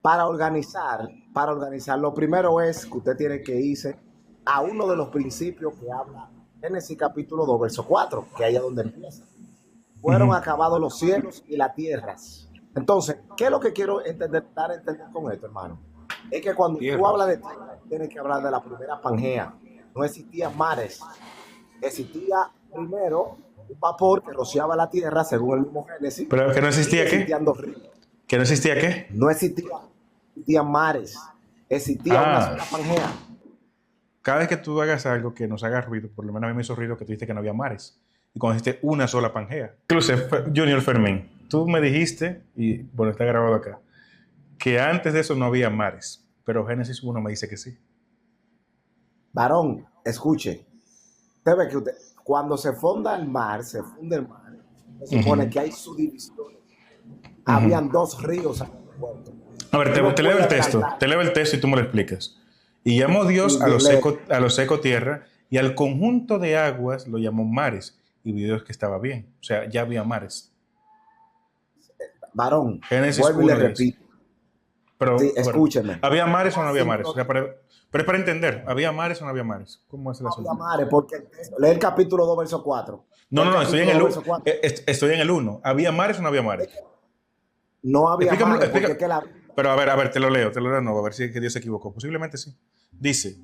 para organizar, lo primero es que usted tiene que irse a uno de los principios que habla Génesis capítulo 2 verso 4, que ahí es donde empieza. Fueron Ujú. acabados los cielos y las tierras. Entonces, ¿qué es lo que quiero dar a entender con esto, hermano? Es que cuando tú hablas Tierras. de tierra, tienes que hablar de la primera Pangea. No existían mares. Existía primero un vapor que rociaba la tierra, según el mismo Génesis, Pero que no y existía qué, existían dos ríos. que no existía qué. No existían mares. Existía una Ah, sola Pangea. cada vez que tú hagas algo que nos haga ruido, por lo menos a mí me hizo ruido que tú dijiste que no había mares. Y cuando dijiste una sola Pangea. Incluso, Junior Fermín, tú me dijiste, y bueno, está grabado acá, que antes de eso no había mares. Pero Génesis 1 me dice que sí. Varón, escuche. Usted ve que cuando se fonda el mar, se funde el mar, se supone Ujú, que hay subdivisiones. ujú. Habían dos ríos en el puerto. A ver, Tú te, no te leo puedes el texto, adelantar. te leo el texto y tú me lo explicas. Y llamó Dios a lo seco tierra, y al conjunto de aguas lo llamó mares, y vio Dios que estaba bien. O sea, ya había mares. Varón, Génesis vuelvo y le 1 dice. repito. Sí, Pero, a ver, escúcheme. ¿había mares o no La había mares? O sea, sincronía. pero es para entender, ¿había mares o no había mares? ¿Cómo es el No había asunto? mares, porque lee el capítulo 2 verso 4. Lee No, el no, no, capítulo 2 verso 4. estoy en el uno. ¿Había mares o no había Es que mares? no había Explícamelo, mares, porque explica. es que Pero a ver, te lo leo de nuevo, a ver si es que Dios se equivocó. Posiblemente sí. Dice,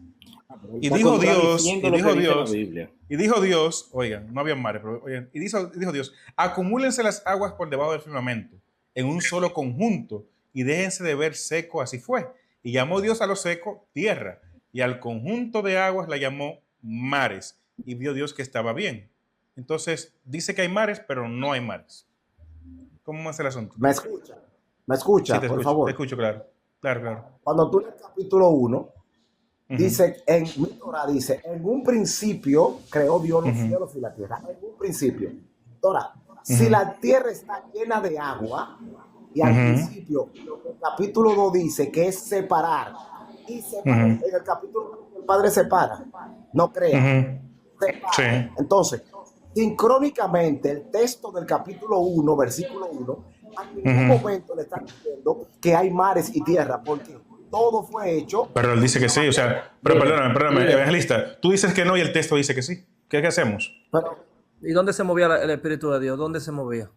Pero él y está dijo Dios, contradiciendo lo que dice la Biblia. y dijo Dios, oigan, no había mares, pero oigan, dijo Dios, acumúlense las aguas por debajo del firmamento, en un solo conjunto, y déjense de ver seco, así fue. Y llamó Dios a lo seco tierra, y al conjunto de aguas la llamó mares, y vio Dios que estaba bien. Entonces, dice que hay mares, pero no hay mares. ¿Cómo es el asunto? me escucha. Me Sí, escucha, por te favor. escucho, claro. Claro, claro. Cuando tú lees el capítulo 1, Ujú, dice, mi Torah dice, en un principio creó Dios los ujú, cielos y la tierra. En un principio. Torah, si ujú, la tierra está llena de agua, y al ujú, principio, lo que el capítulo 2 dice que es separar, y separa, ujú, en el capítulo 1 el Padre separa, no crea, ujú. Sí. separa. Entonces, sincrónicamente, el texto del capítulo 1 versículo 1 a ningún Ujú. momento le está diciendo que hay mares y tierra, porque todo fue hecho Pero él dice de que la sí, o manera. sea, pero Mire, perdóname, mire, evangelista, tú dices que no y el texto dice que sí. ¿Qué hacemos? Pero ¿y dónde se movía el Espíritu de Dios? ¿Dónde se movía?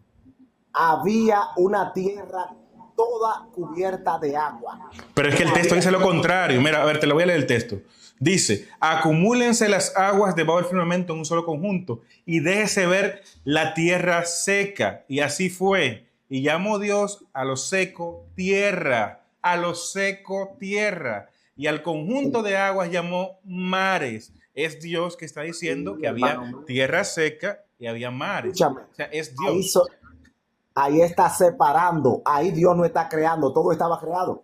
había una tierra toda cubierta de agua. Pero es que No el texto había dice lo sino contrario. Mira, a ver, te lo voy a leer el texto. Dice, acumúlense las aguas debajo del firmamento en un solo conjunto y déjese ver la tierra seca. Y así fue. Y llamó Dios a lo seco tierra, a lo seco tierra. Y al conjunto de aguas llamó mares. Es Dios que está diciendo sí, que había hermano mío. tierra seca y había mares. Escúchame, O sea, es ahí, Dios. ahí está separando, ahí Dios no está creando, todo estaba creado.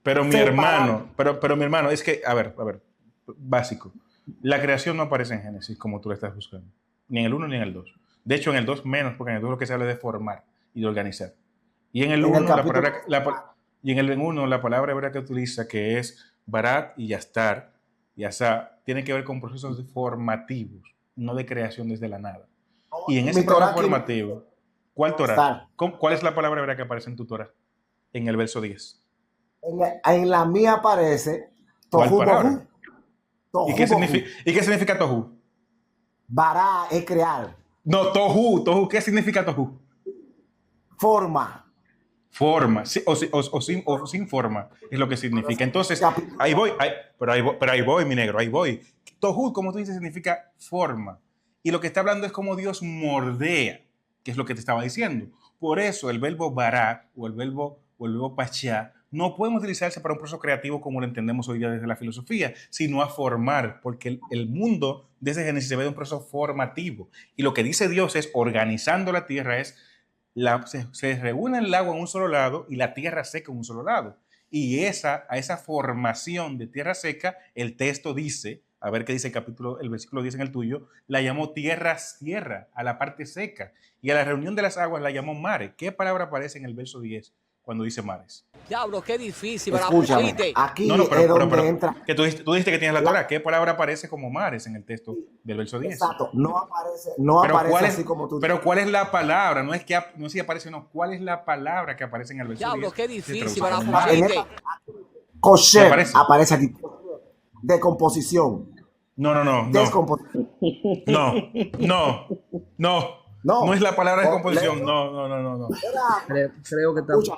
Separando. Pero mi hermano, es que, a ver, básico. La creación no aparece en Génesis como tú la estás buscando. Ni en el uno ni en el 2. De hecho, en el 2 menos, porque en el 2 lo que se habla es de formar y de organizar. Y en el En el uno capítulo, y en el uno la palabra hebrea que utiliza, que es barat y yastar, yasá, tiene que ver con procesos formativos, no de creación desde la nada. Y en ese mi proceso Torah aquí no dice formativo, ¿cuál Torah? estar. ¿Cuál es la palabra hebrea que aparece en tu Torah? En el verso 10. En la mía aparece ¿Cuál Tohu palabra? Bohu. Tohu Bohu. ¿Y qué significa tohu? Bará es crear. No, tohu, ¿qué significa tohu? Forma. Forma, sí, o sin forma, es lo que Pero significa. ese es el Entonces, capítulo. pero ahí voy, mi negro, ahí voy. Tohu, como tú dices, significa forma. Y lo que está hablando es cómo Dios mordea, que es lo que te estaba diciendo. Por eso el verbo barak o el verbo pachá no pueden utilizarse para un proceso creativo como lo entendemos hoy día desde la filosofía, sino a formar, porque el mundo desde Génesis se ve de un proceso formativo. Y lo que dice Dios es, organizando la tierra, es se reúne el agua en un solo lado y la tierra seca en un solo lado. Y a esa formación de tierra seca, el texto dice, a ver qué dice el versículo 10 en el tuyo, la llamó tierra, a la parte seca. Y a la reunión de las aguas la llamó mare. ¿Qué palabra aparece en el verso 10 cuando dice mares. Diablo, qué difícil, me la Escúchame, pusiste. aquí No, no, es pero, donde entra. que tú dijiste que tienes la La- Torah. ¿Qué palabra aparece como mares en el texto del verso 10? Exacto, no aparece ¿Cuál es, así como tú pero ¿cuál es la palabra? No es no es si aparece o no. ¿Cuál es la palabra que aparece en el verso Diablo, 10? qué de difícil, me la traducción mares? En pusiste. esta kosher aparece? aparece aquí. Decomposición. No, no, no, no. Descomposición. No, no, no. No. No es la palabra Oh, descomposición. leo. No, no, no, no, no. Creo que está. Escucha.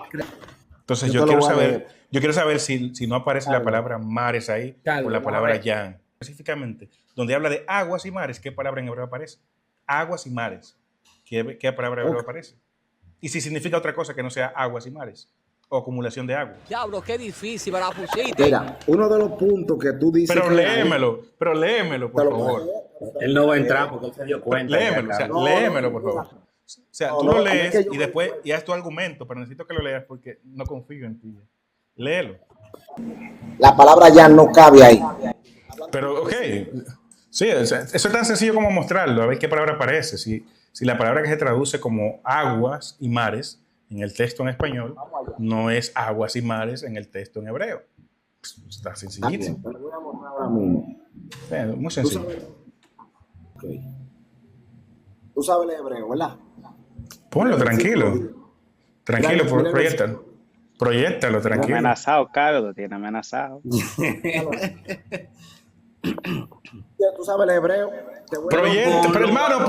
Entonces Yo yo te lo quiero voy a saber, leer. yo quiero saber si no aparece la palabra mares ahí Carlos, o la vamos a palabra ver. yan. Específicamente, donde habla de aguas y mares, ¿qué palabra en hebreo aparece? Aguas y mares. ¿Qué palabra en hebreo aparece? Y si significa otra cosa que no sea aguas y mares o acumulación de agua. Diablo, qué difícil, me la pusiste. Mira, uno de los puntos que tú dices. Pero que léemelo, te por lo favor. voy a leer. Él no va a entrar porque él se dio cuenta. Léemelo, o sea, No, léemelo, no, por mira. favor. O sea, No, tú no, lo a mí lees que yo y me después recuerdo. ya es tu argumento, pero necesito que lo leas porque no confío en ti. Léelo. La palabra ya no cabe ahí. Pero, ok. Sí, eso es tan sencillo como mostrarlo, a ver qué palabra aparece. Si la palabra que se traduce como aguas y mares en el texto en español no es aguas y mares en el texto en hebreo. Está sencillito. Te lo voy a mostrar ahora mismo. Muy Tú sencillo. sabes, ok. Tú sabes el hebreo, ¿verdad? Ponlo tranquilo. Tranquilo, Mira, mira, proyectalo. Proyectalo, Tiene tranquilo. amenazado, Carlos, tiene amenazado. Tú sabes el hebreo. Te voy a dar un Proyecta, punto. pero hermano,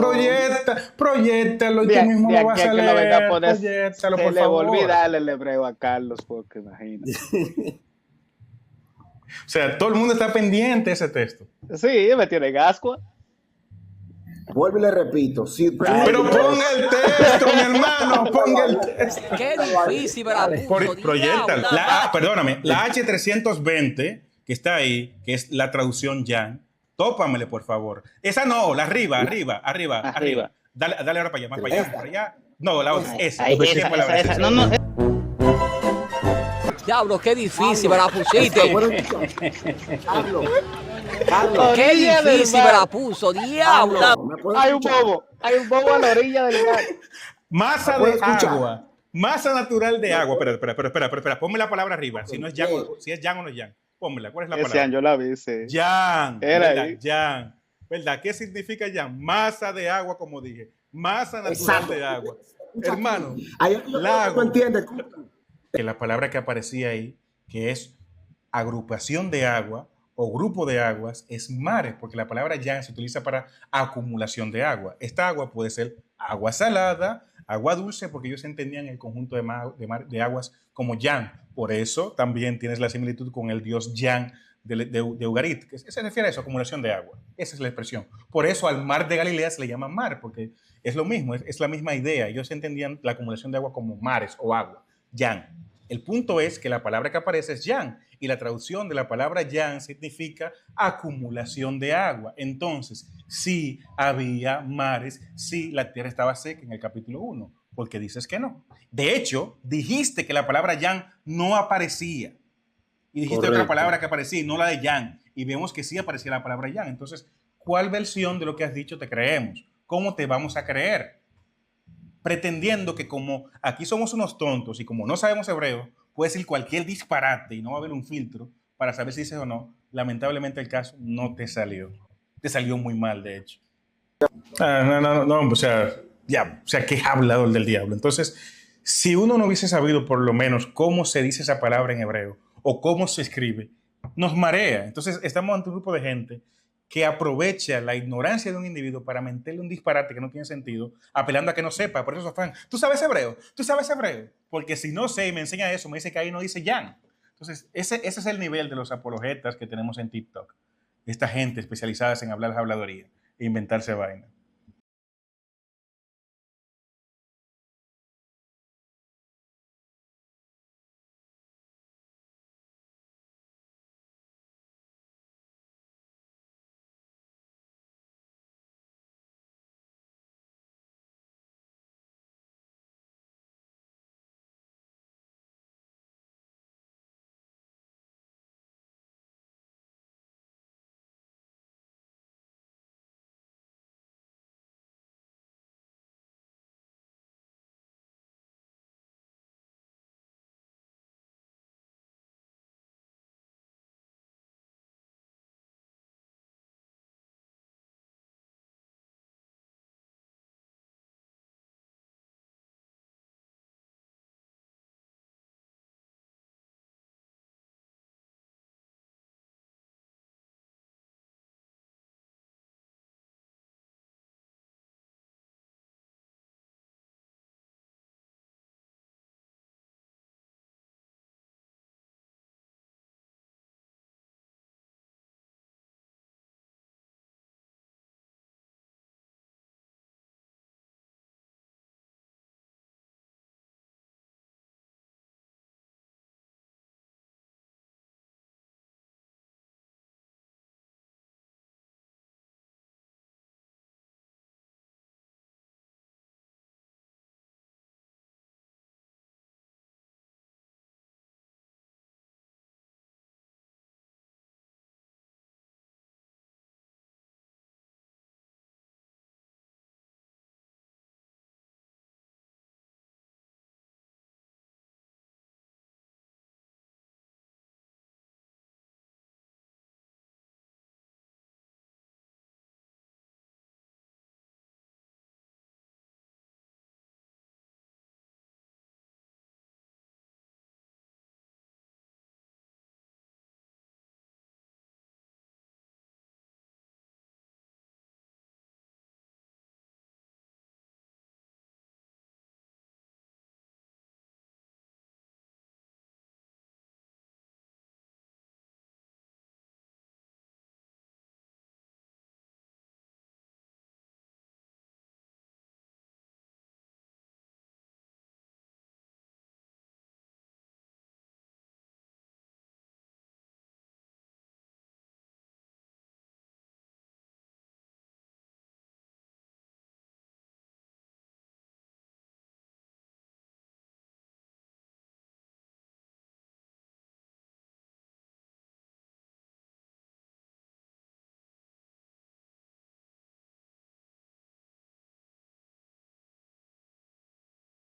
proyectalo y tú mismo De lo vas aquí a a que lo venga a leer. poner, Proyectalo, se por le va a favor. olvidar el hebreo a Carlos, porque imagínate. O sea, todo el mundo está pendiente de ese texto. Sí, me tiene gascua. Vuelvo y le repito. Si tú- Pero ponga el texto, mi hermano, ponga el texto. Qué difícil, me la puso. Proyectalo. Diablo. Perdóname, la H320 que está ahí, que es la traducción Yan, tópamele, por favor. Esa no, la arriba. Arriba. Dale ahora para allá, más para allá. No, la otra, esa. Ahí, ¿Qué esa, palabra es esa. esa? No, no, Diablo, qué difícil, me la pusiste. Carlos, Carlos, Qué Orilla del difícil me mar. la puso. Diablo. ¿me puedes hay un escuchar? bobo a la orilla del mar. Masa ¿Puedo de escuchar? agua. Masa natural de agua. Espera. Ponme la palabra arriba. Si no es Yan, si es Yan o no es Yan. Pónmela. ¿Cuál es la Ese palabra? año yo la vi, sí. Yan. Era ¿Verdad? ahí. Yan. ¿Verdad? ¿Qué significa Yan? Masa de agua, como dije. Masa natural Exacto. de agua. Hermano, Ahí es que yo creo que lago. tú entiendes. Que la palabra que aparecía ahí, que es agrupación de agua o grupo de aguas, es mares, porque la palabra Yan se utiliza para acumulación de agua. Esta agua puede ser agua salada, agua dulce, porque ellos entendían el conjunto de aguas como Yan. Por eso también tienes la similitud con el dios Yan de Ugarit, que se refiere a eso, acumulación de agua. Esa es la expresión. Por eso al mar de Galilea se le llama mar, porque es lo mismo, es la misma idea. Ellos entendían la acumulación de agua como mares o agua, Yan. El punto es que la palabra que aparece es Yan, y la traducción de la palabra Yan significa acumulación de agua. Entonces, sí había mares, sí la tierra estaba seca en el capítulo 1, porque dices que no. De hecho, dijiste que la palabra Yan no aparecía. Y dijiste Correcto. otra palabra que aparecía, y no la de Yan. Y vemos que sí aparecía la palabra Yan. Entonces, ¿cuál versión de lo que has dicho te creemos? ¿Cómo te vamos a creer? Pretendiendo que como aquí somos unos tontos y como no sabemos hebreo, puede decir cualquier disparate y no va a haber un filtro para saber si dices o no. Lamentablemente el caso no te salió. Te salió muy mal, de hecho. No, o sea, qué hablador del diablo. Entonces, si uno no hubiese sabido por lo menos cómo se dice esa palabra en hebreo o cómo se escribe, nos marea. Entonces, estamos ante un grupo de gente que aprovecha la ignorancia de un individuo para mentirle un disparate que no tiene sentido, apelando a que no sepa. Por eso se afán. ¿Tú sabes hebreo? ¿Tú sabes hebreo? Porque si no sé y me enseña eso, me dice que ahí no dice Yan. Entonces, ese es el nivel de los apologetas que tenemos en TikTok. Esta gente especializada en hablar habladoría e inventarse vaina.